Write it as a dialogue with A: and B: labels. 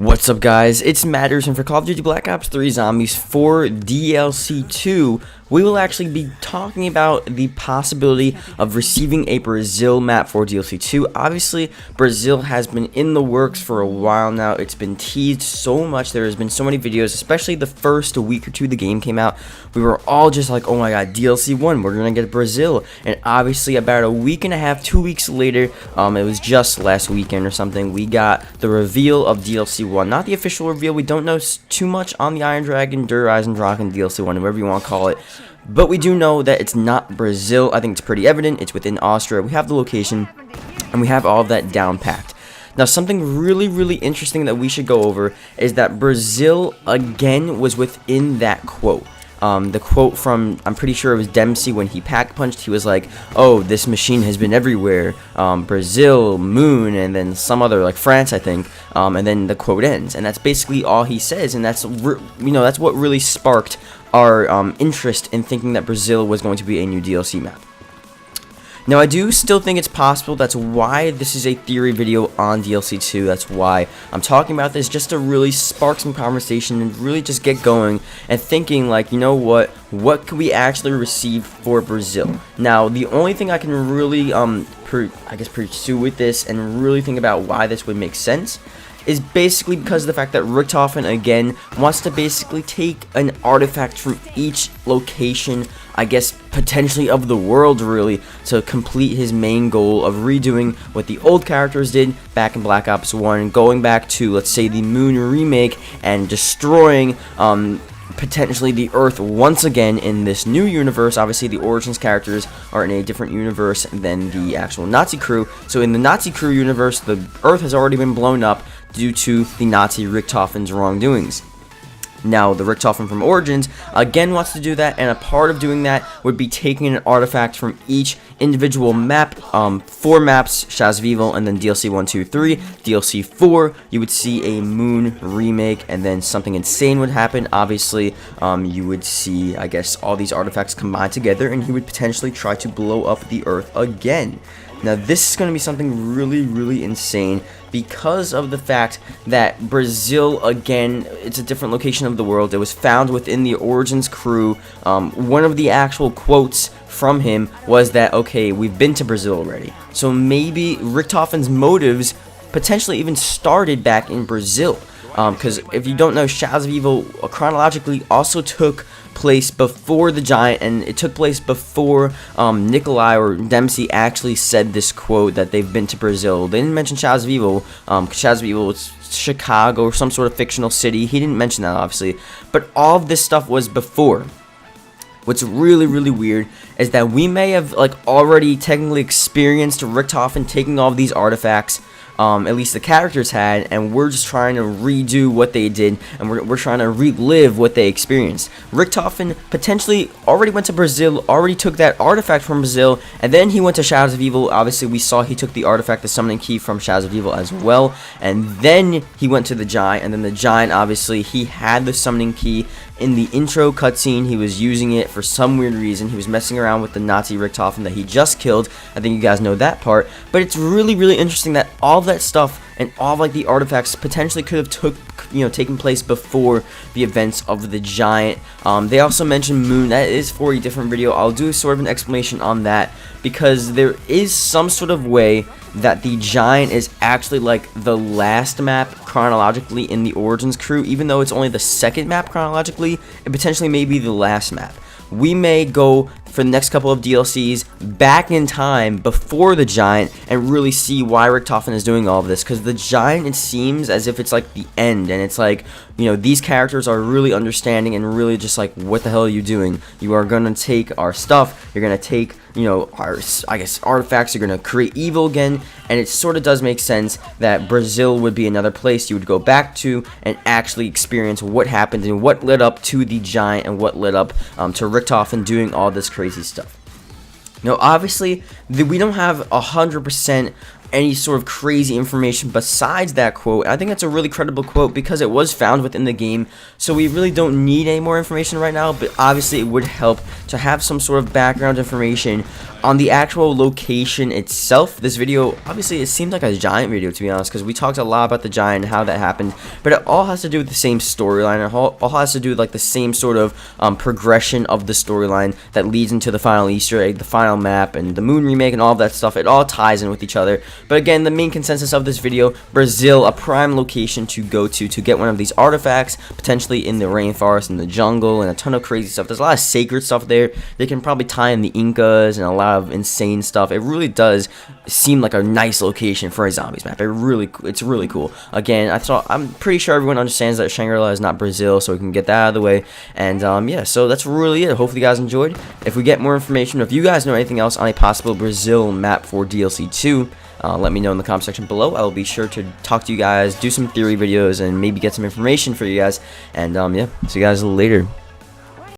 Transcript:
A: What's up, guys? It's Matterz, and for Call of Duty Black Ops 3 Zombies for DLC 2, we will actually be talking about the possibility of receiving a Brazil map for DLC 2. Obviously, Brazil has been in the works for a while now. It's been teased so much. There has been so many videos, especially the first week or two the game came out. We were all just like, oh my god, DLC 1, we're gonna get Brazil. And obviously, about a week and a half, 2 weeks later, it was just last weekend or something, we got the reveal of DLC 1. Not the official reveal. We don't know too much on the Iron Dragon, Der Eisendrachen, DLC 1, whatever you want to call it. But we do know that it's not Brazil. I think it's pretty evident. It's within Austria. We have the location, and we have all of that down packed. Now, something really interesting that we should go over is that Brazil, again, was within that quote. The quote from, I'm pretty sure it was Dempsey when he pack punched. He was like, oh, this machine has been everywhere. Brazil, moon, and then some other, like France, I think. And then the quote ends. And that's basically all he says. And that's, that's what really sparked our interest in thinking that Brazil was going to be a new DLC map. Now, I do still think it's possible. That's why this is a theory video on DLC 2. That's why I'm talking about this, just to really spark some conversation and really just get going and thinking, like, you know what can we actually receive for Brazil? Now, the only thing I can really, pursue with this and really think about why this would make sense is basically because of the fact that Richthofen, again, wants to basically take an artifact from each location, I guess, potentially of the world, really, to complete his main goal of redoing what the old characters did back in Black Ops 1, going back to, let's say, the Moon remake and destroying, potentially the Earth once again in this new universe. Obviously, the Origins characters are in a different universe than the actual Nazi crew. So in the Nazi crew universe, the Earth has already been blown up due to the Nazi Richthofen's wrongdoings. Now, the Richthofen from Origins, again, wants to do that, and a part of doing that would be taking an artifact from each individual map, 4 maps, Shaz of Evil, and then DLC 1, 2, 3. DLC 4, you would see a Moon remake, and then something insane would happen. Obviously, you would see, I guess, all these artifacts combined together, and he would potentially try to blow up the Earth again. Now, this is going to be something really insane because of the fact that Brazil, again, it's a different location of the world. It was found within the Origins crew. One of the actual quotes from him was that, okay, we've been to Brazil already. So maybe Richthofen's motives potentially even started back in Brazil. Because if you don't know, Shaz of Evil chronologically also took place before the Giant, and it took place before Nikolai or Dempsey actually said this quote that they've been to Brazil. They didn't mention Shaz of Evil, because Shaz of Evil was Chicago or some sort of fictional city. He didn't mention that, obviously, but all of this stuff was before. What's really weird is that we may have already technically experienced Richthofen taking all of these artifacts. At least the characters had, and we're just trying to redo what they did, and we're trying to relive what they experienced. Richthofen potentially already went to Brazil, already took that artifact from Brazil, and then he went to Shaz of Evil. Obviously, we saw he took the artifact, the summoning key from Shaz of Evil as well, and then he went to the Giant, and then the Giant, obviously, he had the summoning key. In the intro cutscene, he was using it for some weird reason. He was messing around with the Nazi Richthofen that he just killed. I think you guys know that part. But it's really interesting that all that stuff and all the artifacts potentially could have taken place before the events of the Giant. They also mentioned Moon. That is for a different video. I'll do sort of an explanation on that, because there is some sort of way that the Giant is actually the last map chronologically in the Origins crew. Even though it's only the second map chronologically, it potentially may be the last map. We may go for the next couple of DLCs back in time before the Giant and really see why Richthofen is doing all of this, because the Giant, it seems as if it's the end, and it's these characters are really understanding and really just what the hell are you doing? You are gonna take our stuff, you're gonna take our, I guess, artifacts, you're gonna create evil again, and it sort of does make sense that Brazil would be another place you would go back to and actually experience what happened and what led up to the Giant and what led up to Richthofen doing all this crazy stuff. Now, obviously, we don't have 100% any sort of crazy information besides that quote. I think that's a really credible quote because it was found within the game, so we really don't need any more information right now, but obviously it would help to have some sort of background information on the actual location itself. This video, obviously, it seems like a giant video, to be honest, because we talked a lot about the giant and how that happened, but it all has to do with the same storyline. It all has to do with like the same sort of progression of the storyline that leads into the final Easter egg, the final map, and the moon remake, and all of that stuff. It all ties in with each other. But again, the main consensus of this video: Brazil, a prime location to go to get one of these artifacts, potentially in the rainforest, in the jungle, and a ton of crazy stuff. There's a lot of sacred stuff there. They can probably tie in the Incas and a lot of insane stuff. It really does seem like a nice location for a zombies map. It's really cool. Again, I'm pretty sure everyone understands that Shangri-La is not Brazil, so we can get that out of the way. And yeah, so that's really it. Hopefully you guys enjoyed. If we get more information, or if you guys know anything else on a possible Brazil map for DLC 2, let me know in the comment section below. I will be sure to talk to you guys, do some theory videos, and maybe get some information for you guys. And yeah, see you guys later.